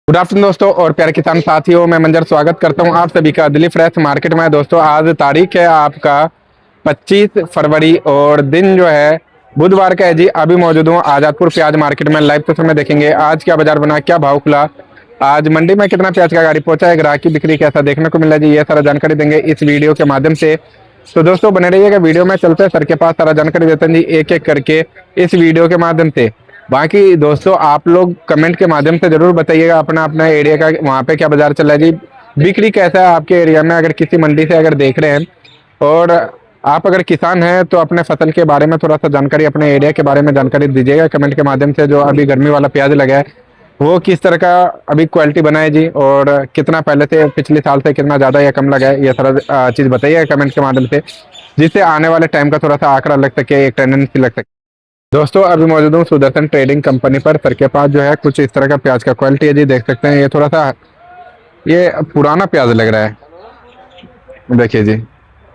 Good afternoon दोस्तों और प्यारे किसान साथियों, मैं मंजर स्वागत करता हूं आप सभी का दिल्ली फ्रेश मार्केट में। दोस्तों आज तारीख है आपका 25 फरवरी और दिन जो है बुधवार का है जी। अभी मौजूद हूं आजादपुर प्याज मार्केट में। लाइव तस्वीर में देखेंगे आज क्या बाजार बना, क्या भाव खुला, आज मंडी में कितना प्याज का गाड़ी पहुंचा है, ग्राहक की बिक्री कैसा देखने को मिला जी, ये सारा जानकारी देंगे इस वीडियो के माध्यम से। तो दोस्तों बने रहिएगा वीडियो में, चलते हैं सर के पास, सारा जानकारी देते हैं जी एक एक करके इस वीडियो के माध्यम से। बाकी दोस्तों आप लोग कमेंट के माध्यम से जरूर बताइएगा अपना अपना एरिया का वहाँ पे क्या बाजार चल रहा है जी, बिक्री कैसा है आपके एरिया में। अगर किसी मंडी से अगर देख रहे हैं और आप अगर किसान हैं तो अपने फसल के बारे में थोड़ा सा जानकारी, अपने एरिया के बारे में जानकारी दीजिएगा कमेंट के माध्यम से। जो अभी गर्मी वाला प्याज लगा है वो किस तरह का अभी क्वालिटी बना है जी, और कितना पहले से पिछले साल से कितना ज़्यादा या कम लगा है, ये सारा चीज़ बताइएगा कमेंट के माध्यम से, जिससे आने वाले टाइम का थोड़ा सा आंकड़ा लग सके, एक टेंडेंसी लग सके। दोस्तों अभी मौजूद हूँ सुदर्शन ट्रेडिंग कंपनी पर। सर के पास जो है कुछ इस तरह का प्याज का क्वालिटी है जी, देख सकते हैं। ये थोड़ा सा ये पुराना प्याज लग रहा है, देखिए जी।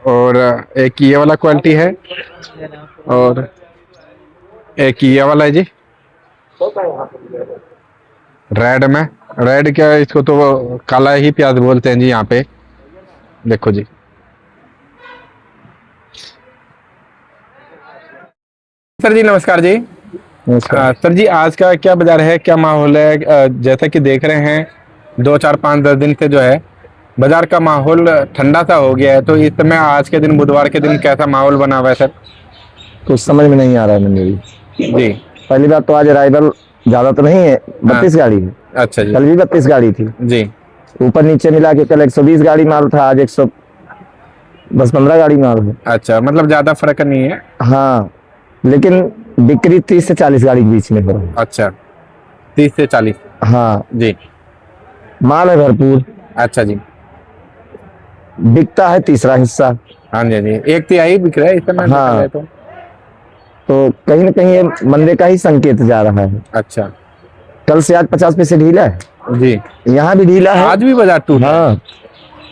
और एक ये वाला क्वालिटी है और एक ये वाला है जी, रेड में। रेड क्या, इसको तो काला ही प्याज बोलते हैं जी यहाँ पे, देखो जी। सर जी नमस्कार जी। नमस्कार। सर जी आज का क्या बाजार है, क्या माहौल है? जैसा कि देख रहे हैं 2 4 5 10 दिन से जो है बाजार का माहौल ठंडा सा हो गया है, तो इस समय आज के दिन बुधवार के दिन कैसा माहौल बना हुआ है सर? कुछ समझ में नहीं आ रहा है मंजरी जी। पहली बात तो आज अराइवल ज्यादा तो नहीं है, 32 गाड़ी है। अच्छा जी। कल भी 32 गाड़ी थी जी। ऊपर नीचे मिला के कल 120 गाड़ी माल था, आज 115 गाड़ी माल है। अच्छा, मतलब ज्यादा फर्क नहीं है। हाँ, लेकिन बिक्री 30 से 40 गाड़ी के बीच में हो रहा है। अच्छा, 30 से 40। हाँ जी। माल है भरपूर, अच्छा जी। बिकता है तीसरा हिस्सा। हाँ जी जी, 1/3 बिक रहा है इस समय। हाँ, तो कहीं ना कहीं ये मंदे का ही संकेत जा रहा है। अच्छा, कल से आज 50 पैसे ढीला है जी। यहाँ भी ढीला है, आज भी बाजार टूट रहा है। हाँ।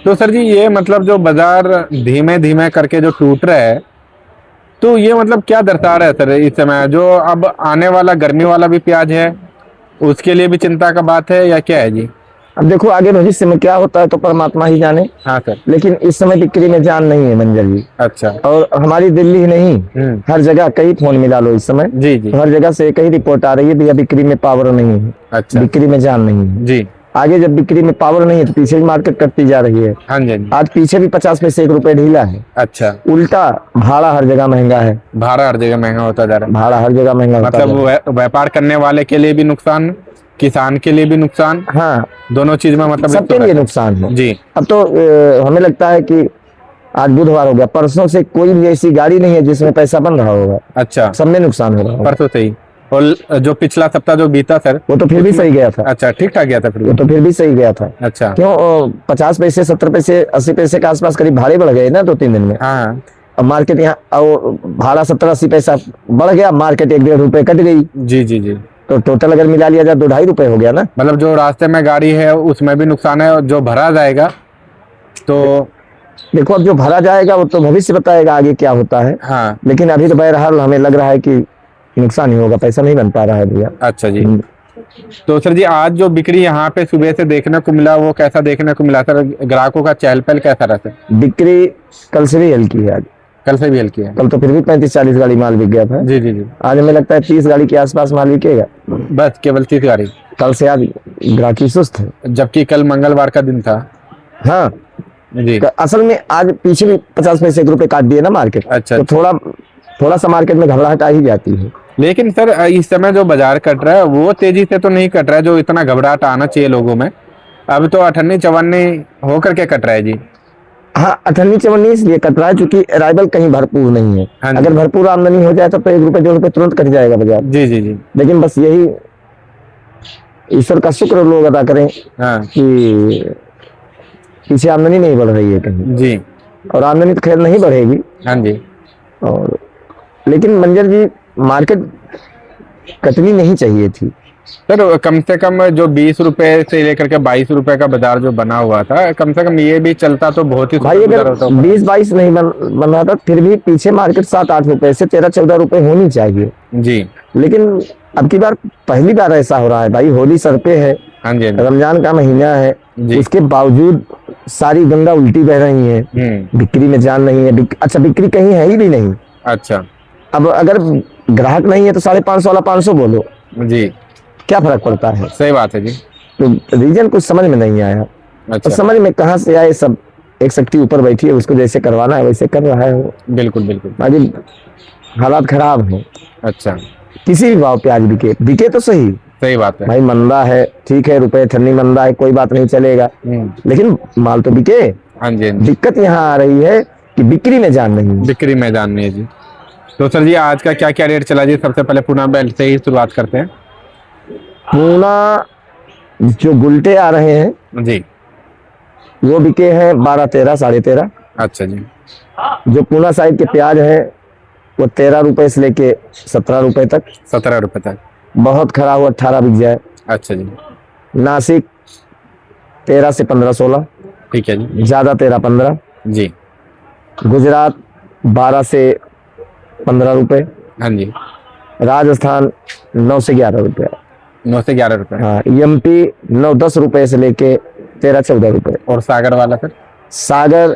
तो सर जी ये मतलब जो बाजार धीमे धीमे करके जो टूट रहा है, तो ये मतलब क्या दर्शा रहा है सर इस समय? जो अब आने वाला गर्मी वाला भी प्याज है उसके लिए भी चिंता का बात है या क्या है जी? अब देखो आगे भविष्य में क्या होता है तो परमात्मा ही जाने। हाँ सर। लेकिन इस समय बिक्री में जान नहीं है मंजर जी। अच्छा। और हमारी दिल्ली ही नहीं, हर जगह कई फोन मिला लो इस समय जी जी। हर जगह से कई रिपोर्ट आ रही है भैया बिक्री में पावर नहीं है। अच्छा। बिक्री में जान नहीं है जी। आगे जब बिक्री में पावर नहीं है तो पीछे भी मार्केट कटती जा रही है। हाँ जी जी। आज पीछे भी 50 पैसे 1 रुपए ढीला है। अच्छा। उल्टा भाड़ा हर जगह महंगा है। भाड़ा हर जगह महंगा होता जा रहा है। भाड़ा हर जगह महंगा होता जा रहा है। मतलब व्यापार करने वाले के लिए भी नुकसान, किसान के लिए भी नुकसान, हाँ, दोनों चीज में मतलब सबके लिए नुकसान है जी। अब तो हमें लगता है कि आज बुधवार हो गया, परसों से कोई भी ऐसी गाड़ी नहीं है जिसमें पैसा बन रहा होगा। अच्छा, सब में नुकसान हो रहा होगा। परसों से ही। और जो पिछला सप्ताह जो बीता सर, वो तो फिर भी सही गया था। अच्छा, ठीक ठाक गया था फिर वो तो फिर भी सही गया था। अच्छा। क्यों 50 पैसे 70 पैसे 80 पैसे के आसपास करीब भाड़े बढ़ गए ना 2-3 दिन में। हाँ। अब मार्केट यहाँ भाड़ा 70-80 पैसा बढ़ गया, मार्केट 1-1.5 रुपए कट गई। जी जी जी। तो टोटल अगर मिला लिया जाए 2-2.5 रुपए हो गया ना। मतलब जो रास्ते में गाड़ी है उसमें भी नुकसान है, और जो भरा जाएगा तो देखो अब जो भरा जाएगा वो तो भविष्य बताएगा आगे क्या होता है। हाँ। लेकिन अभी तो बहरहाल हमें लग रहा है कि नुकसान ही होगा, पैसा नहीं बन पा रहा है भैया। अच्छा जी। तो सर जी आज जो बिक्री यहाँ पे सुबह से देखने को मिला वो कैसा देखने को मिला सर? ग्राहकों का चहल पहल कैसा रहा सर? बिक्री कल से भी हल्की है। आज कल से भी हल्की है। कल तो फिर भी 35-40 गाड़ी माल बिक गया था। जी जी जी। आज हमें लगता है 30 गाड़ी के आसपास माल बिकेगा, बस केवल 30 गाड़ी। कल से आज ग्राहकी सुस्त है, जबकि कल मंगलवार का दिन था। हाँ जी। असल में आज पीछे भी 50 पैसे 1 रुपए काट दिए ना मार्केट। अच्छा। तो थोड़ा सा मार्केट में घबराहट आ ही जाती है। लेकिन सर इस समय जो बाजार कट रहा है वो तेजी से तो नहीं कट रहा है जो इतना घबराहट आना चाहिए लोगों में। अब तो 58-54 होकर के कट रहा है जी। हाँ, 58-54 इसलिए कट रहा है क्योंकि अराइवल कहीं भरपूर नहीं है। हाँ, अगर भरपूर आमदनी हो जाए तो 1 रुपए 2 रुपए तुरंत कट जाएगा बाजार। जी जी जी। लेकिन बस यही ईश्वर का शुक्र लोग अदा करें हाँ कि पीछे आमदनी नहीं बढ़ रही है कहीं। जी। और आमदनी तो खैर नहीं बढ़ेगी। हाँ जी। और लेकिन मंजर जी मार्केट कटनी नहीं चाहिए थी सर। कम से कम जो 20 रुपए से लेकर के 22 रुपए का बाजार जो बना हुआ था, कम से कम ये भी चलता तो बहुत ही भाई। अगर 20-22 नहीं बन रहा था फिर भी पीछे मार्केट 7-8 रुपए से 13-14 रुपए होनी चाहिए जी। लेकिन अब की बार पहली बार ऐसा हो रहा है भाई। होली सर पे है, हाँ जी, हाँ जी। रमजान का महीना है, जी। उसके बावजूद सारी गंगा उल्टी बह रही है, बिक्री में जान नहीं है। अच्छा, बिक्री कहीं है ही भी नहीं। अच्छा। अब अगर ग्राहक नहीं है तो 550 वाला 500 बोलो, जी, क्या फर्क पड़ता है? सही बात है जी। तो रीजन कुछ समझ में नहीं आया। और अच्छा, समझ में कहाँ से आए, सब एक शक्ति ऊपर बैठी है, उसको जैसे करवाना है वैसे कर रहा है वो। बिल्कुल, बिल्कुल। अभी हालात खराब है। अच्छा, किसी भी भाव पे आज बिके, बिके तो सही। सही बात है। भाई मंदा है, ठीक है, रुपए ठन्नी मंदा है, कोई बात नहीं, चलेगा, लेकिन माल तो बिके। हाँ जी, हाँ जी। दिक्कत यहाँ आ रही है कि बिक्री में जान नहीं है। बिक्री मैदान में है जी। तो सर जी आज का क्या क्या रेट चला जी? सबसे पहले पूना बेल्ट से ही शुरुआत करते हैं। पूना जो गुलटे आ रहे हैं जी। वो बिके हैं 12-13, 13.5। अच्छा जी। जो पूना साइड के प्याज है वो 13 रुपए से लेके 17 रुपए तक। 17 रुपए तक। बहुत खरा हुआ 18 बिक जाए। अच्छा जी। नासिक 13 से 15-16, ठीक है जी। ज्यादा 13-15। जी। गुजरात 12 से 15 रुपए। हाँ जी। राजस्थान 9 से 11 रुपए। 9 से 11 रुपए। हाँ, एमपी 9-10 रुपए से लेके 13-14 रुपए। और सागर वाला सर? सागर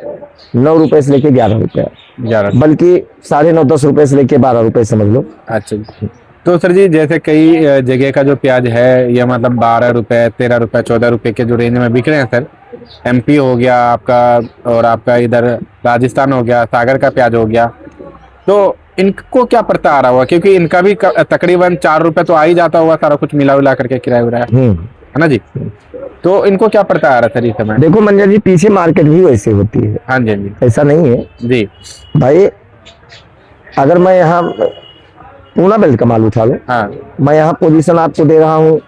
9 रुपए से लेके 11 रुपए, 11। बल्कि 9.5-10 रुपए से लेके 12 रुपए समझ लो। अच्छा जी। तो सर जी जैसे कई जगह का जो प्याज है ये मतलब 12 रुपए, 13 रुपए, 14 रुपए के जो रेंज में बिक रहे हैं सर। एमपी हो गया आपका, और आपका इधर राजस्थान हो गया, सागर का प्याज हो गया। तो इनको क्या पड़ता आ रहा होगा? क्योंकि इनका भी तकरीबन 4 रुपए तो आ ही जाता होगा, सारा कुछ मिला उला करके, किराया उराया, है ना जी? तो इनको क्या पड़ता आ रहा है सर इस समय? देखो मंजर जी, पीछे मार्केट भी वैसे होती है, हाँ जी, हाँ जी। ऐसा नहीं है जी। भाई। अगर मैं यहाँ पूना बेल्ट का माल उठा लो, हाँ। मैं यहाँ पोजीशन आपको दे रहा हूँ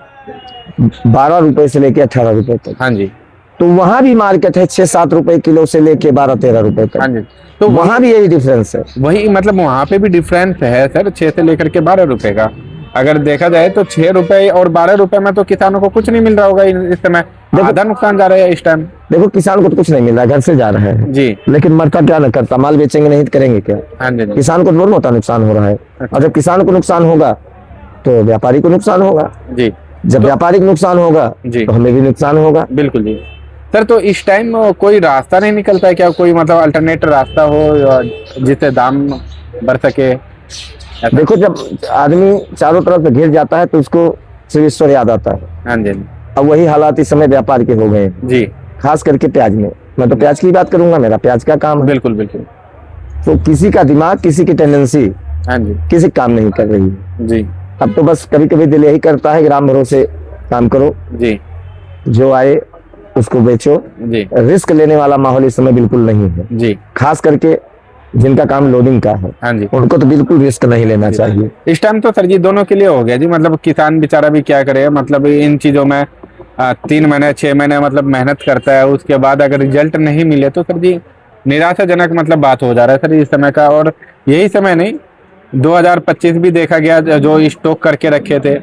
12 रुपए से लेके 18 रुपए तक। हाँ जी। तो वहां भी मार्केट है 6-7 रुपए किलो से लेके 12-13 रुपए हाँ तक। जी। तो वहां भी यही डिफरेंस है। वही मतलब वहां पे भी डिफरेंस है सर, 6 से लेकर के 12 रुपए का। अगर देखा जाए तो 6 रुपए और 12 रुपए में तो किसानों को कुछ नहीं मिल रहा होगा इस समय। आधा नुकसान जा रहा है इस टाइम। देखो किसान को तो कुछ नहीं मिल रहा, घर से जा रहा है जी। लेकिन मरता क्या न करता, माल बेचेंगे नहीं तो करेंगे क्या? हाँ जी, किसान को दोनों होता नुकसान हो रहा है। और जब किसान को नुकसान होगा तो व्यापारी को नुकसान होगा। जी। जब व्यापारी को नुकसान होगा जी। तो हमें भी नुकसान होगा। बिल्कुल जी। सर तो इस टाइम कोई रास्ता नहीं निकलता है क्या? कोई मतलब अल्टरनेट रास्ता हो जिससे दाम बढ़ सके? देखो जब आदमी चारों तरफ से घिर जाता है तो उसको शिव ईश्वर याद आता है। हाँ जी। अब वही हालात इस समय व्यापार के हो गए हैं। जी। खास करके प्याज में, मैं तो प्याज की बात करूंगा, मेरा प्याज का काम है। बिल्कुल बिल्कुल। तो किसी का दिमाग, किसी की टेंडेंसी हाँ जी। किसी काम नहीं कर रही है। जी। अब तो बस कभी कभी दिल यही करता है ग्राम भरोसे काम करो, जी। जो आए उसको बेचो। जी। रिस्क लेने वाला माहौल इस समय बिल्कुल नहीं है। जी। खास करके जिनका काम लोडिंग का है, हाँ जी, उनको तो बिल्कुल रिस्क नहीं लेना चाहिए। इस टाइम तो सर जी दोनों के लिए हो गया जी। मतलब किसान बेचारा भी क्या करे, मतलब इन चीजों में 3 महीने 6 महीने मतलब मेहनत करता है, उसके बाद अगर रिजल्ट नहीं मिले तो सर जी निराशाजनक मतलब बात हो जा रहा है सर इस समय का। और यही समय नहीं, 2025 भी देखा गया, जो स्टॉक करके रखे थे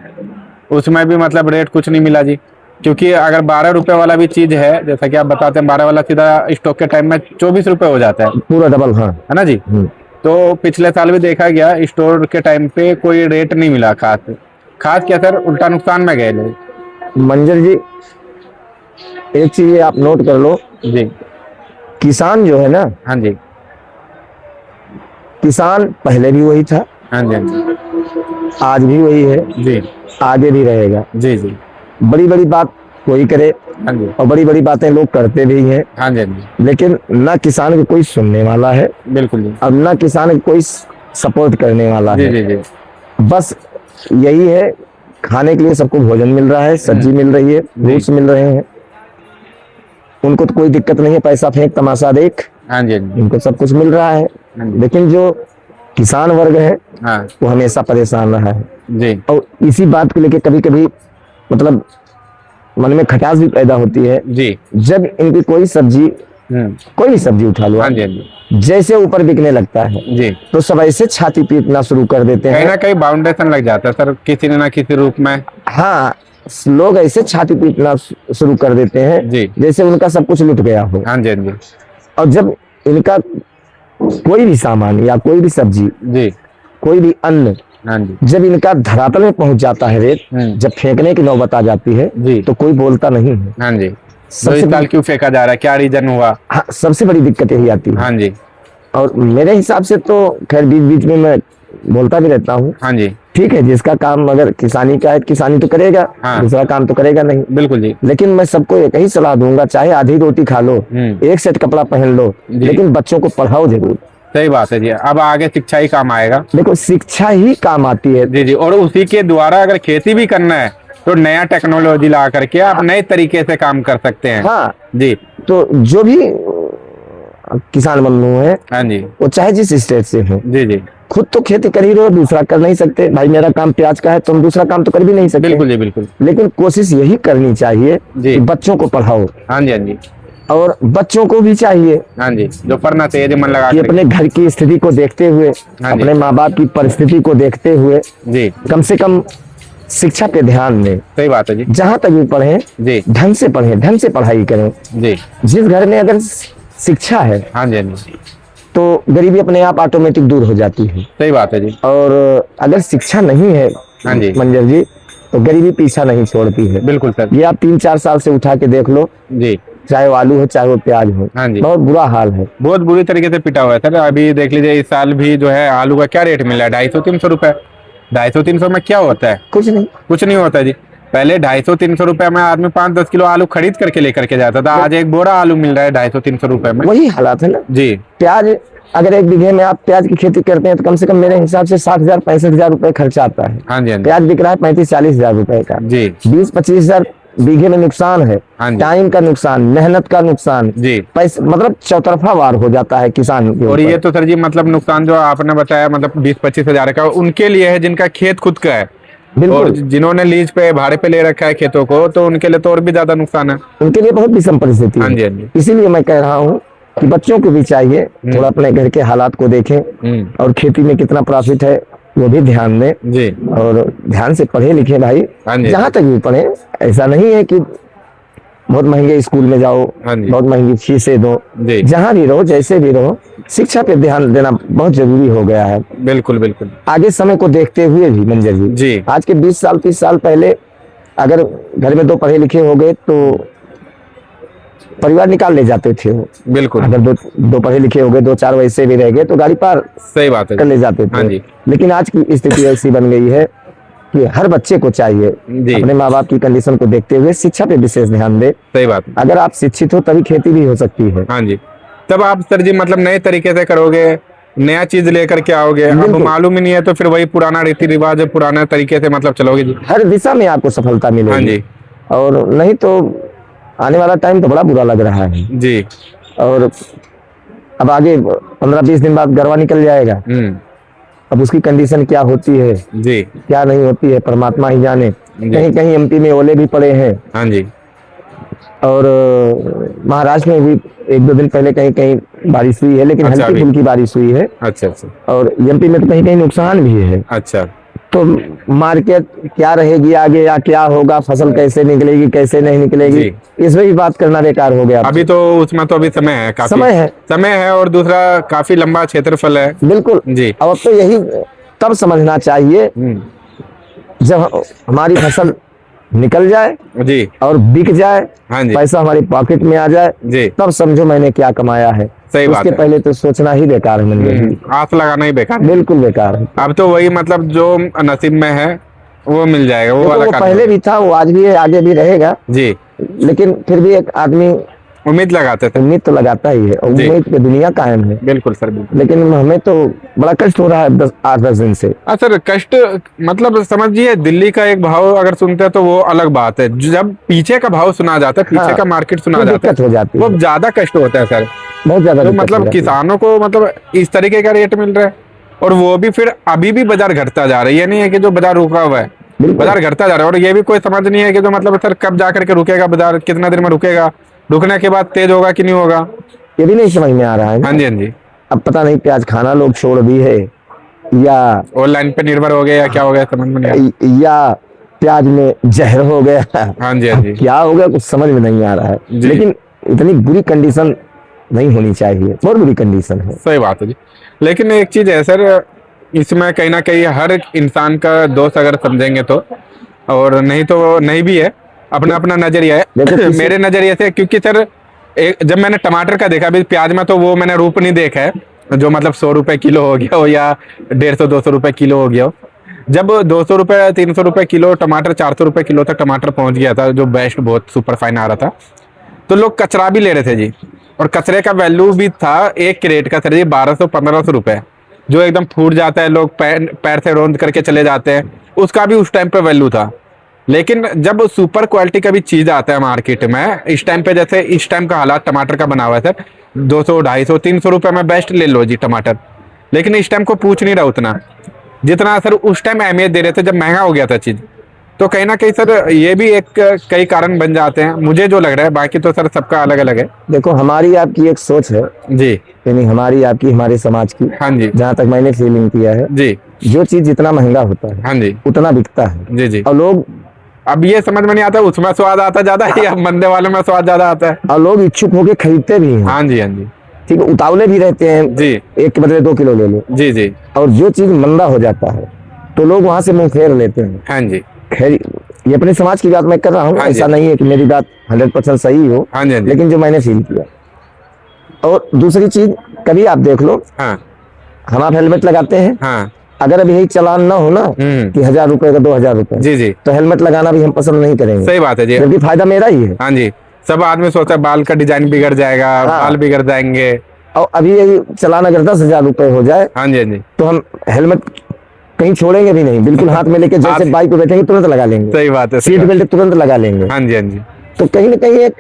उसमें भी मतलब रेट कुछ नहीं मिला जी। क्योंकि अगर 12 रुपए वाला भी चीज है, जैसा कि आप बताते हैं, 12 वाला सीधा स्टॉक के टाइम में 24 रुपए हो जाता है, पूरा डबल। हाँ, है ना जी? तो पिछले साल भी देखा गया स्टोर के टाइम पे कोई रेट नहीं मिला खास क्या सर, उल्टा नुकसान में गए लोग। मंजर जी एक चीज आप नोट कर लो, जी। किसान जो है ना, हाँ जी। किसान पहले भी वही था, हाँ जी, हाँ जी। आज भी वही है, जी। आगे भी रहेगा। जी। जी। बड़ी बड़ी बात कोई करे हाँ जी। और बड़ी बड़ी बातें लोग करते भी हैं, हाँ जी, हाँ जी। लेकिन ना किसान को कोई सुनने वाला है बिल्कुल जी। और ना किसान को कोई सपोर्ट करने वाला जी। है। जी। जी। बस यही है, खाने के लिए सबको भोजन मिल रहा है, सब्जी मिल रही है, फ्रूट्स मिल रहे हैं, उनको तो कोई दिक्कत नहीं है, पैसा फेंक तमाशा देख, हाँ जी, हाँ जी। उनको सब कुछ मिल रहा है। हाँ जी। लेकिन जो किसान वर्ग है हाँ वो हमेशा परेशान रहा है। जी। और इसी बात को लेके कभी कभी मतलब मन में खटास भी पैदा होती है जी। जब इनकी कोई सब्जी, कोई भी सब्जी उठा लो, हाँ जी, हाँ जी। जैसे ऊपर बिकने लगता है जी। तो सब ऐसे छाती पीटना शुरू कर देते कहीं हैं। ना कहीं बाउंडेशन लग जाता है सर, किसी न किसी रूप में। हाँ, लोग ऐसे छाती पीटना शुरू कर देते हैं जी। जैसे उनका सब कुछ लुट गया हो। हाँ जी, हाँ जी। और जब इनका कोई भी सामान या कोई भी सब्जी, जी। कोई भी अन्न हाँ जी। जब इनका धरातल में पहुंच जाता है रेत, जब फेंकने की नौबत आ जाती है जी। तो कोई बोलता नहीं है। हाँ जी, तो सबसे इस साल क्यों फेंका जा रहा है, क्या रीजन हुआ? हाँ, सबसे बड़ी दिक्कत यही आती है। हाँ जी। और मेरे हिसाब से तो खैर बीच बीच में मैं बोलता भी रहता हूँ, हाँ जी। ठीक है, जिसका काम अगर किसानी का है किसानी तो करेगा, हाँ। दूसरा काम तो करेगा नहीं। बिल्कुल जी। लेकिन मैं सबको एक ही सलाह दूंगा, चाहे आधी रोटी खा लो, एक सेट कपड़ा पहन लो, जी। लेकिन बच्चों को पढ़ाओ जरूर। सही बात है जी, अब आगे शिक्षा ही काम आएगा। देखो शिक्षा ही काम आती है। जी जी, और उसी के द्वारा अगर खेती भी करना है तो नया टेक्नोलॉजी ला करके आप नए तरीके से काम कर सकते हैं। हाँ जी। तो जो भी किसान बंधु है, हाँ जी। वो चाहे जिस स्टेट से हो, जी जी। खुद तो खेती कर ही रहे हो, दूसरा कर नहीं सकते। भाई मेरा काम प्याज का है, तुम दूसरा काम तो कर भी नहीं सकते। बिल्कुल जी, बिल्कुल। लेकिन कोशिश यही करनी चाहिए जी। कि बच्चों को पढ़ाओ, हाँ जी। हाँ जी। और बच्चों को भी चाहिए हाँ जी, जो पढ़ना चाहिए मन लगा कि करके। अपने घर की स्थिति को देखते हुए, हाँ जी। अपने माँ बाप की परिस्थिति को देखते हुए जी। कम से कम शिक्षा पे ध्यान दें। सही बात है जी। जहां तक भी पढ़ें, जी ढंग से पढ़ें, ढंग से पढ़ाई करें। जी। जिस घर में अगर शिक्षा है हाँ जी। हाँ जी, तो गरीबी अपने आप ऑटोमेटिक दूर हो जाती है। सही बात है जी। और अगर शिक्षा नहीं है हाँ जी। मंजर जी, तो गरीबी पीछा नहीं छोड़ती है। बिल्कुल सर। ये आप 3-4 साल से उठा के देख लो, जी। चाहे वो आलू हो चाहे वो प्याज हो, हाँ जी। बहुत बुरा हाल है। बहुत बुरी तरीके से पिटा हुआ है सर। अभी देख लीजिए इस साल भी जो है आलू का क्या रेट मिला है, 250-300 रुपए। 250-300 में क्या होता है? कुछ नहीं। कुछ नहीं होता जी। पहले 250-300 रुपए में आदमी 5-10 किलो आलू खरीद करके लेकर के जाता था, आज एक बोरा आलू मिल रहा है 250-300 रुपए में। वही हालात है ना जी। प्याज, अगर एक बीघे में आप प्याज की खेती करते हैं तो कम से कम मेरे हिसाब से 60,000-65,000 रुपए खर्चा आता है। हाँ जी। हाँ जी। प्याज बिक रहा है 35-40,000 रुपए का। जी। 20-25,000 बीघे में नुकसान है। हाँ जी। टाइम का नुकसान, मेहनत का नुकसान, जी। पैसे, मतलब चौतरफा वार हो जाता है किसान के और ऊपर। ये तो सर जी मतलब नुकसान जो आपने बताया मतलब 20-25 हजार का उनके लिए है जिनका खेत खुद का है, और बिल्कुल, जिन्होंने लीज पे भाड़े पे ले रखा है खेतों को तो उनके लिए तो और भी ज्यादा नुकसान है। उनके लिए बहुत विषम परिस्थिति हाँ जी। है। हाँ जी। इसीलिए मैं कह रहा हूँ कि बच्चों को भी चाहिए थोड़ा अपने घर के हालात को देखें, और खेती में कितना प्रॉफिट है वो भी ध्यान दें, जी। और ध्यान से पढ़े लिखे भाई। हाँ जी। जहाँ तक भी पढ़े, ऐसा नहीं है कि बहुत महंगे स्कूल में जाओ, हाँ जी। बहुत महंगी फीसें दो। जी। जहाँ भी रहो, जैसे भी रहो, शिक्षा पे ध्यान देना बहुत जरूरी हो गया है। बिल्कुल बिल्कुल। आगे समय को देखते हुए भी मंजर जी, जी। आज के 20 साल 30 साल पहले अगर घर में 2 पढ़े लिखे हो गए तो परिवार निकाल ले जाते थे वो। बिल्कुल। अगर दो पढ़े लिखे हो गए, 2-4 वैसे भी रह गए तो गाड़ी पार सही बात है कर जी। ले जाते हाँ थे। जी। लेकिन आज की स्थिति ऐसी बन गई है कि हर बच्चे को चाहिए जी। अपने माँ बाप की कंडीशन को देखते हुए शिक्षा पे विशेष ध्यान दे। सही बात है। अगर आप शिक्षित हो तभी खेती भी हो सकती है। हाँ जी, तब आप सर जी मतलब नए तरीके से करोगे, नया चीज लेकर के आओगे। अब बिल्कुल। मालूम ही नहीं है तो फिर वही पुराना रीति रिवाज पुराने तरीके से मतलब चलोगे जी। हर दिशा में आपको सफलता हाँ मिलेगी। जी। और नहीं तो आने वाला टाइम तो बड़ा बुरा लग रहा है। जी। और अब आगे 15-20 दिन बाद गरवा निकल जाएगा। अब उसकी कंडीशन क्या होती है, जी। क्या नहीं होती है, परमात्मा ही जाने। कहीं कहीं एमपी में ओले भी पड़े हैं, हाँ जी। और महाराष्ट्र में भी 1-2 दिन पहले कहीं कहीं बारिश हुई है, लेकिन अच्छा, हल्की अभी। फुल्की बारिश हुई है। अच्छा अच्छा। और एमपी में तो कहीं कहीं नुकसान भी है। अच्छा। तो मार्केट क्या रहेगी आगे, या क्या होगा, फसल कैसे निकलेगी कैसे नहीं निकलेगी, जी। इसमें भी बात करना बेकार हो गया। अभी तो उसमें तो अभी समय है, काफी समय है, और दूसरा काफी लंबा क्षेत्रफल है। बिल्कुल जी। अब तो यही तब समझना चाहिए जब हमारी फसल निकल जाए जी। और बिक जाए, हाँ जी। पैसा हमारी पॉकेट में आ जाए, जी। तब समझो मैंने क्या कमाया है। सही बात उसके है। पहले तो सोचना ही बेकार है मंजर जी। आस लगाना ही बेकार है। बिल्कुल बेकार है। अब तो वही मतलब जो नसीब में है वो मिल जाएगा, वो देखो, वाला वो काम पहले भी था, वो आज भी है, आगे भी रहेगा। जी। लेकिन फिर भी एक आदमी उम्मीद लगाते थे। उम्मीद तो लगाता ही है, और जी। उम्मीद पे दुनिया कायम है। बिल्कुल सर, बिल्कुल। लेकिन हमें तो बड़ा कष्ट हो रहा है 8-10 दिन से। हाँ सर, कष्ट मतलब समझिए दिल्ली का एक भाव अगर सुनते हैं तो वो अलग बात है, जब पीछे का भाव सुना जाता है, पीछे हाँ, का मार्केट सुना तो जाता दिक्कत हो जाती है, है। वो ज्यादा कष्ट होता है सर। बहुत ज्यादा तो दिक्कत हो मतलब जाती है। किसानों को मतलब इस तरीके का रेट मिल रहा है, और वो भी फिर अभी भी बाजार घटता जा रहा है। ये नहीं है कि जो बाजार रुका हुआ है, बिल्कुल। बाजार घटता जा रहा है। और ये भी कोई समझ नहीं है कि जो मतलब सर कब जा करके रुकेगा बाजार, कितना देर में रुकेगा, रुकने के बाद तेज होगा कि नहीं होगा, ये भी नहीं समझ में आ रहा है। हाँ जी। हाँ जी। अब पता नहीं प्याज खाना लोग छोड़ दी है, या ऑनलाइन पे निर्भर हो गया, या क्या हो गया समझ में नहीं आ रहा। या प्याज में जहर हो गया। हाँ जी। हाँ जी। क्या हो गया कुछ समझ में नहीं आ रहा है। जी। लेकिन इतनी बुरी कंडीशन नहीं होनी चाहिए, बहुत बुरी कंडीशन है। सही बात है जी। लेकिन एक चीज है सर, इसमें कहीं ना कहीं हर इंसान का दोस्त अगर समझेंगे तो, और नहीं तो नहीं भी है, अपना अपना नजरिया देखो है। किसी- मेरे नजरिए से, क्योंकि सर जब मैंने टमाटर का देखा, अभी प्याज में तो वो मैंने रूप नहीं देखा है जो मतलब 100 रुपए किलो हो गया हो या 150-200 रुपए किलो हो गया हो। जब 200 रुपए 300 रुपए किलो टमाटर, 400 रुपए किलो तक टमाटर पहुंच गया था, जो बेस्ट बहुत सुपर फाइन आ रहा था, तो लोग कचरा भी ले रहे थे जी। और कचरे का वैल्यू भी था एक क्रेट का सर जी 1200-1500 रुपए, जो एकदम फूट जाता है, लोग पैर से रौंद करके चले जाते हैं, उसका भी उस टाइम पे वैल्यू था। लेकिन जब सुपर क्वालिटी का भी चीज आता है मार्केट में, इस टाइम पे जैसे इस टाइम का हालात टमाटर का बना हुआ है सर, 200, 250, 300 रुपए में बेस्ट ले लो जी टमाटर। लेकिन इस टाइम को पूछ नहीं रहा उतना, जितना सर उस टाइम अहमियत दे रहे थे जब महंगा हो गया था चीज। तो कहीं ना कहीं सर ये भी एक कई कारण बन जाते हैं, मुझे जो लग रहा है। बाकी तो सर सबका अलग अलग है देखो हमारी आपकी एक सोच है, जी। यानी हमारी आपकी हमारे समाज की, हाँ जी जहाँ तक मैंने फीलिंग किया है, जी। जो चीज जितना महंगा होता है हाँ जी उतना बिकता है। जी जी। और लोग अब ये समझ में नहीं आता उसमें स्वाद आता ज्यादा है या मंदे वाले में स्वाद ज्यादा आता है। और लोग इच्छुक होके खरीदते भी हैं। हाँ जी हाँ जी ठीक है, उतावले भी रहते हैं, जी एक के बदले 2 किलो ले लो। जी जी। और जो चीज मंदा हो जाता है तो लोग वहां से मुंह फेर लेते हैं। हाँ जी खैर, ये अपने समाज की बात मैं कर रहा हूँ, हाँ जी। ऐसा नहीं है कि मेरी बात 100% सही हो, हाँ जी हाँ जी। लेकिन जो मैंने फील किया। और दूसरी चीज, कभी आप देख लो, हाँ हम आप हेलमेट लगाते हैं, हाँ। अगर अभी यही चालान ना हो ना कि 1000 रुपए का 2000 रुपए, जी जी, तो हेलमेट लगाना भी हम पसंद नहीं करेंगे, सही बात है जी। जबकि फायदा मेरा ही है। हाँ जी, सब आदमी सोचता है बाल का डिजाइन बिगड़ जाएगा, बाल बिगड़ जाएंगे। और अभी यही चालान अगर 10,000 रुपए हो जाए हाँ जी हाँ जी, तो हम हेलमेट कहीं छोड़ेंगे भी नहीं, बिल्कुल हाथ में लेके जैसे बाइक पे बैठेंगे तुरंत लगा लेंगे, सही बात है। सीट बेल्ट तुरंत लगा लेंगे। हाँ जी हाँ जी तो कहीं ना कहीं एक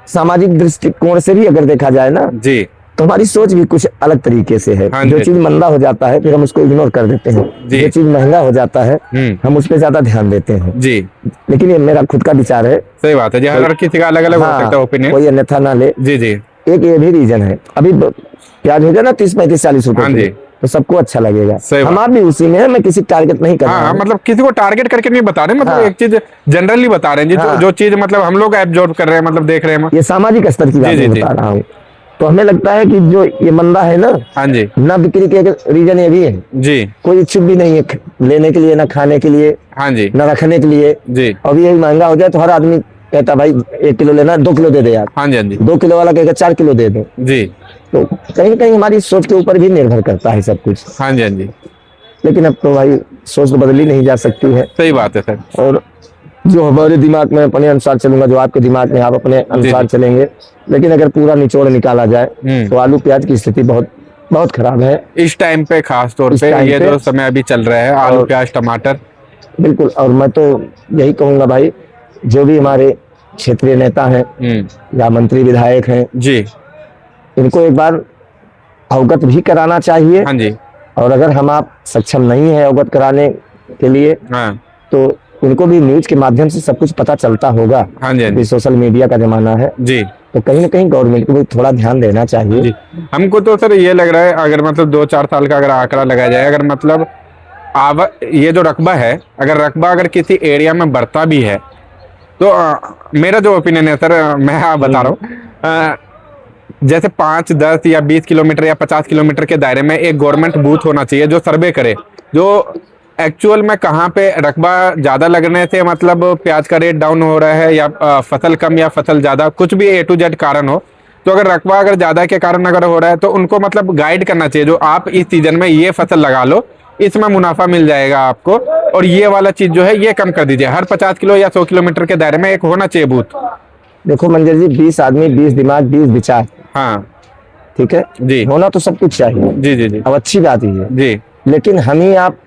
सामाजिक दृष्टिकोण से भी अगर देखा जाए ना, जी तो हमारी सोच भी कुछ अलग तरीके से है। हाँ जो जी। चीज मंदा हो जाता है फिर हम उसको इग्नोर कर देते हैं, जी। जो चीज महंगा हो जाता है हम उस पर ज्यादा ध्यान देते हैं। जी, लेकिन ये मेरा खुद का विचार है। सही बात है जी। हर किसी का अलग अलग हो हाँ, सकता है ओपिनियन। कोई अन्यथा ना ले। जी जी। एक ये भी रीजन है, अभी प्याज हो गया ना 30-35-40 रुपए हाँ किलो, जी। तो सबको अच्छा लगेगा। सही बात। हम आप भी उसी में है, मैं किसी टारगेट नहीं कर रहा हाँ, हूँ। मतलब किसी को टारगेट करके नहीं बता रहे, मतलब हाँ। एक चीज जनरली बता रहे हैं जी। हाँ। जो चीज मतलब हम लोग एब्जॉर्ब कर रहे हैं, मतलब देख रहे हैं। ये सामाजिक स्तर की बात जी, मैं जी। बता रहा हूँ। तो हमें लगता है कि जो ये मंदा है ना, हाँ जी ना बिक्री के रीजन ये भी है, जी। कोई इच्छुक भी नहीं है लेने के लिए, ना खाने के लिए, हाँ जी ना रखने के लिए। जी। अभी यही महंगा हो जाए तो हर आदमी कहता भाई 1 किलो लेना, 2 किलो दे दे यार। हाँ जी हाँ जी 2 किलो वाला कहेगा 4 किलो दे दो। जी। तो कहीं ना कहीं हमारी सोच के ऊपर भी निर्भर करता है सब कुछ। हाँ जी हाँ जी, लेकिन अब तो भाई सोच तो बदली नहीं जा सकती है। सही बात है सर। और जो हमारे दिमाग में अपने अनुसार चलूंगा, जो आपके दिमाग में आप अपने अनुसार चलेंगे। लेकिन अगर पूरा निचोड़ निकाला जाए तो आलू प्याज की स्थिति बहुत बहुत खराब है इस टाइम पे, खास तौर इस पे टाइम ये पे। जो समय अभी चल रहा है, आलू प्याज टमाटर। बिल्कुल। और मैं तो यही कहूंगा भाई, जो भी हमारे क्षेत्रीय नेता हैं या मंत्री विधायक हैं, जी। इनको एक बार अवगत भी कराना चाहिए। हाँ जी। और अगर हम आप सक्षम नहीं है अवगत कराने के लिए, हाँ तो उनको भी न्यूज के माध्यम से सब कुछ पता चलता होगा। हाँ जी हाँ अभी जी सोशल मीडिया का जमाना है, जी तो कहीं ना कहीं गवर्नमेंट को भी थोड़ा ध्यान देना चाहिए। जी। हमको तो सर ये लग रहा है, अगर मतलब 2-4 साल का अगर आंकड़ा लगाया जाए, अगर मतलब ये जो रकबा है, अगर रकबा अगर किसी एरिया में बढ़ता भी है, तो मेरा जो ओपिनियन है सर, मैं बता रहा हूँ, जैसे 5, 10 या 20 किलोमीटर या 50 किलोमीटर के दायरे में एक गवर्नमेंट बूथ होना चाहिए जो सर्वे करे, जो एक्चुअल में कहाँ पे रकबा ज्यादा लगने से मतलब प्याज का रेट डाउन हो रहा है, या फसल कम या फसल ज्यादा, कुछ भी A to Z कारण हो। तो अगर रकबा अगर ज्यादा के कारण अगर हो रहा है, तो उनको मतलब गाइड करना चाहिए, जो आप इस सीजन में ये फसल लगा लो, इसमें मुनाफा मिल जाएगा आपको, और ये वाला चीज जो है ये कम कर दीजिए। हर 50 किलो या 100 किलोमीटर के दायरे में एक होना चाहिए बूथ। देखो मंजर जी, 20 आदमी, 20 दिमाग, 20 विचार, हाँ ठीक है जी होना तो सब कुछ चाहिए। जी जी जी अब अच्छी बात ही है, जी। लेकिन हम ही आप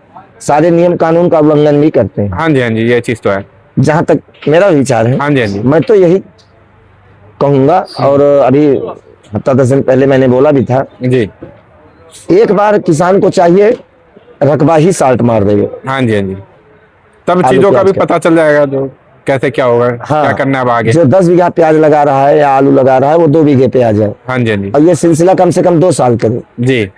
सारे नियम कानून का उल्लंघन भी करते हैं। हाँ जी हाँ जी, ये चीज तो है। जहां तक मेरा विचार है, हाँ जी हाँ जी मैं तो यही कहूंगा। और अभी हफ्ता 10 दिन पहले मैंने बोला भी था, जी। एक बार किसान को चाहिए रकबा ही साल्ट मार देगा। हाँ जी हाँ जी, तब आलू चीजों का प्याज भी का। पता चल जाएगा जो कैसे क्या होगा, क्या करना है अब आगे। जो 10 बीघा प्याज लगा रहा है या आलू लगा रहा है, वो 2 बीघे पे आ जाए, हाँ जी हाँ जी और ये सिलसिला कम से कम 2 साल करे। जी,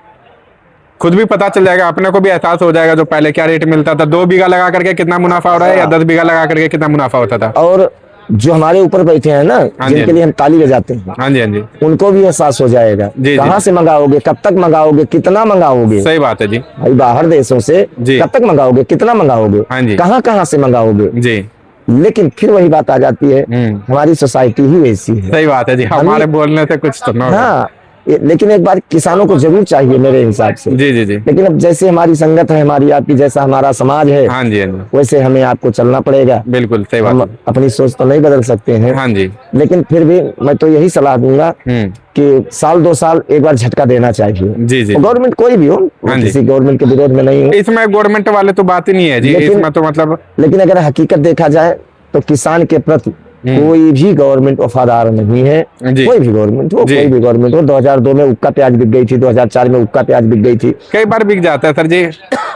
खुद भी पता चल जाएगा, अपने को भी एहसास हो जाएगा, जो पहले क्या रेट मिलता था, 2 बीघा लगा करके कितना मुनाफा हो रहा है, या 10 बीघा लगा करके कितना मुनाफा होता था। और जो हमारे ऊपर बैठे हैं ना, हाँ जी, जिनके लिए हम ताली बजाते हैं, हाँ जी, हाँ जी, उनको भी एहसास हो जाएगा। जी, कहाँ से मंगाओगे, कब तक मंगाओगे, कितना मंगाओगे? सही बात है जी। भाई बाहर देशों से जी। कब तक मंगाओगे, कितना मंगाओगे, हाँ जी। कहाँ कहाँ से मंगाओगे? जी। लेकिन फिर वही बात आ जाती है, हमारी सोसाइटी ही वैसी है। सही बात है जी, हमारे बोलने से कुछ तो ना होगा। हाँ, लेकिन एक बार किसानों को जरूर चाहिए मेरे हिसाब से। जी जी जी। लेकिन अब जैसे हमारी संगत है, हमारी आपकी, जैसा हमारा समाज है, हाँ जी, हाँ जी, वैसे हमें आपको चलना पड़ेगा। बिल्कुल सही बात हम है। अपनी सोच तो नहीं बदल सकते हैं, हाँ जी। लेकिन फिर भी मैं तो यही सलाह दूंगा कि साल 2 साल एक बार झटका देना चाहिए। जी जी। गवर्नमेंट कोई भी हो, हाँ जी। किसी गवर्नमेंट के विरोध में नहीं हूँ, इसमें गवर्नमेंट वाले तो बात ही नहीं है जी, इसमें तो मतलब लेकिन अगर हकीकत देखा जाए तो किसान के प्रति कोई भी गवर्नमेंट वफादार नहीं है। जी। कोई भी गवर्नमेंट हो, जी। कोई भी गवर्नमेंट हो। 2002 में उक्का प्याज बिक गई थी, 2004 में उक्का प्याज बिक गई थी। कई बार बिक जाता है सर जी।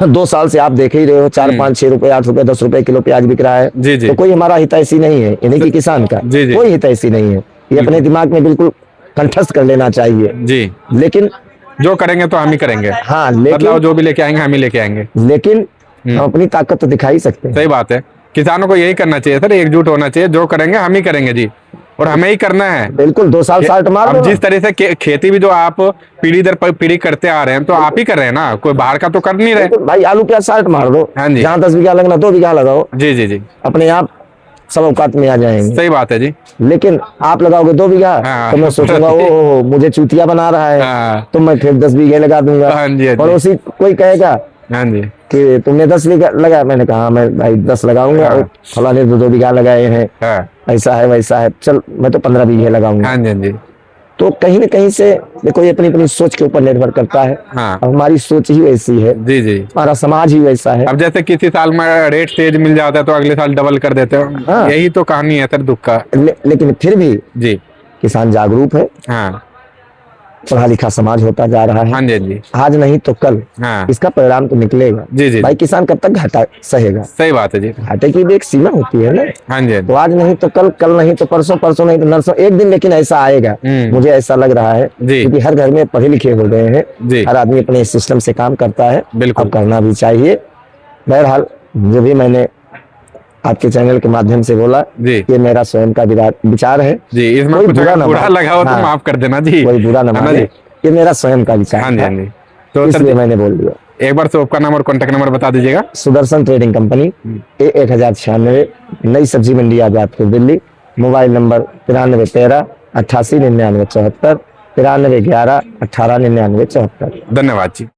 2 साल से आप देख ही रहे हो, 4, 5, 6 रुपए, 8 रुपए, 10 रुपए किलो प्याज बिक रहा है। जी जी। तो कोई हमारा हितैषी नहीं है, इन्हीं की किसान का जी जी। कोई हितैषी नहीं है। ये अपने दिमाग में बिल्कुल कंठस्थ कर लेना चाहिए। जी। लेकिन जो करेंगे तो हम ही करेंगे। हाँ, बदलाव लेकिन जो भी लेके आएंगे हम ही लेके आएंगे। लेकिन हम अपनी ताकत तो दिखा ही सकते हैं। सही बात है, किसानों को यही करना चाहिए सर, एकजुट होना चाहिए। जो करेंगे हम ही करेंगे जी, और हमें ही करना है। बिल्कुल 2 साल साल्ट मार दो अब ना। जिस तरह से खेती भी जो आप पीढ़ी दर पीढ़ी करते आ रहे हैं, तो आप ही कर रहे हैं ना, कोई बाहर का तो कर नहीं रहे। बिल्कुल भाई, आलू प्याज साल्ट मार दो। हाँ जी। जहाँ 10 बीघा लगना 2 बीघा लगाओ, जी जी जी। अपने आप सब औकात में आ जाएंगे। सही बात है जी। लेकिन आप लगाओगे 2 बीघा, हाँ। तो मैं सोचूंगा ओ मुझे चूतिया बना रहा है, हाँ। तो मैं फिर 10 बीघे लगा दूंगा। हाँ जी, हाँ जी। पड़ोसी कोई कहेगा हाँ जी। कि तुमने 10 बीघा लगाया, मैंने कहा मैं भाई 10 लगाऊंगा, हाँ। और फलाने 2 बीघा लगाए हैं, हाँ। ऐसा है वैसा है, चल मैं तो 15 बीघे लगाऊंगा। हाँ जी, हाँ जी। तो कहीं न कहीं से देखो, ये अपनी अपनी सोच के ऊपर निर्भर करता है। हाँ। अब हमारी सोच ही वैसी है, जी जी। हमारा समाज ही वैसा है। अब जैसे किसी साल में रेट तेज मिल जाता है तो अगले साल डबल कर देते हो। हाँ। यही तो कहानी है सर दुख का। लेकिन फिर भी जी। किसान जागरूक है, हाँ। पढ़ा लिखा समाज होता जा रहा हाँ है। जी, हाँ जी। आज नहीं तो कल हाँ। इसका परिणाम तो निकलेगा। जी जी। भाई किसान कब तक घाटा सहेगा? सही बात है जी। घाटे की भी एक सीमा होती है ना। हाँ जी, हाँ तो जी। आज नहीं तो कल, कल नहीं तो परसों, परसों नहीं तो नरसों, एक दिन लेकिन ऐसा आएगा, मुझे ऐसा लग रहा है। जी। क्योंकि हर घर में पढ़े लिखे हो गए हैं, जी। हर आदमी अपने सिस्टम से काम करता है। बिल्कुल। अब करना भी चाहिए। बहरहाल जो भी मैंने आपके चैनल के माध्यम से बोला, जी। ये मेरा स्वयं का विचार है। जी, इसमें कोई कुछ बुरा ना बुरा माने। लगा हो तो हाँ। माफ कर देना जी। कोई बुरा न है ना माने, जी? ये मेरा स्वयं का विचार हाँ जी, था, हाँ जी। तो सर इसलिए जी, मैंने बोल दिया। एक बार शॉप का नाम और कॉन्टेक्ट नंबर बता दीजिएगा। सुदर्शन ट्रेडिंग कंपनी, A1096, नई सब्जी मंडी आजादपुर दिल्ली। Mobile number 9313 88 99 74, 9311 18 99 74। धन्यवाद जी।